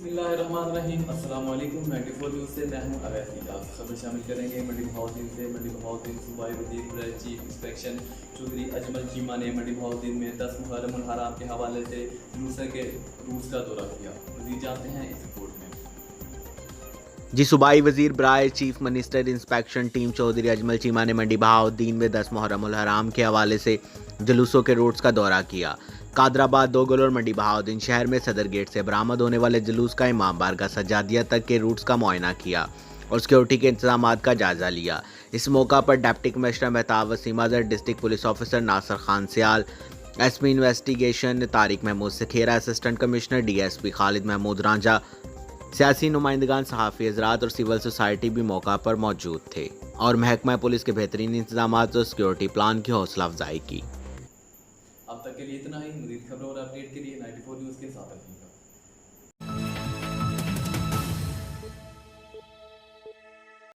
बिस्मिल्लाहिर्रहमानिर्रहीम। अस्सलाम वालेकुम। 94 न्यूज़ से मैं हूं अवैसी। आप खबर शामिल करेंगे मंडी बहाउद्दीन से। मंडी बहाउद्दीन सूबाई वज़ीर बराए चीफ इंस्पेक्शन चौधरी अजमल चीमा ने मंडी बहाउद्दीन में 10 मुहर्रम उल हराम के हवाले से जुलूस के रूट्स का दौरा किया। मज़ीद जानते हैं इस रिपोर्ट में। जी सूबाई वजीर बराए chief minister inspection team Chaudhry Ajmal Cheema ने मंडी बहाउद्दीन में 10 मुहर्रम उल हराम के हवाले से जुलूसों के रूट्स का दौरा किया। कादराबाद, दोगल और मंडी बहाउद्दीन शहर में सदर गेट से बरामद होने वाले जुलूस का इमाम बारगाह सज्जादिया तक के रूट्स का मुआयना किया और सिक्योरिटी के इंतजाम का जायजा लिया। इस मौका पर deputy commissioner Mehtab Waseem Azhar, district police officer Nasir Khan Sial, SP investigation Tariq Mahmood Sakhera, assistant commissioner DSP Khalid Mahmood Ranjha, सियासी नुमाइंदगान, सहाफ़ी हज़रात और सिविल सोसाइटी भी मौका पर मौजूद थे और महकमा पुलिस के बेहतरीन इंतजाम और सिक्योरिटी प्लान की हौसला अफजाई की। अब तक के लिए इतना ही। मज़ीद खबरों और अपडेट के लिए 94 न्यूज़ के साथ रहिएगा।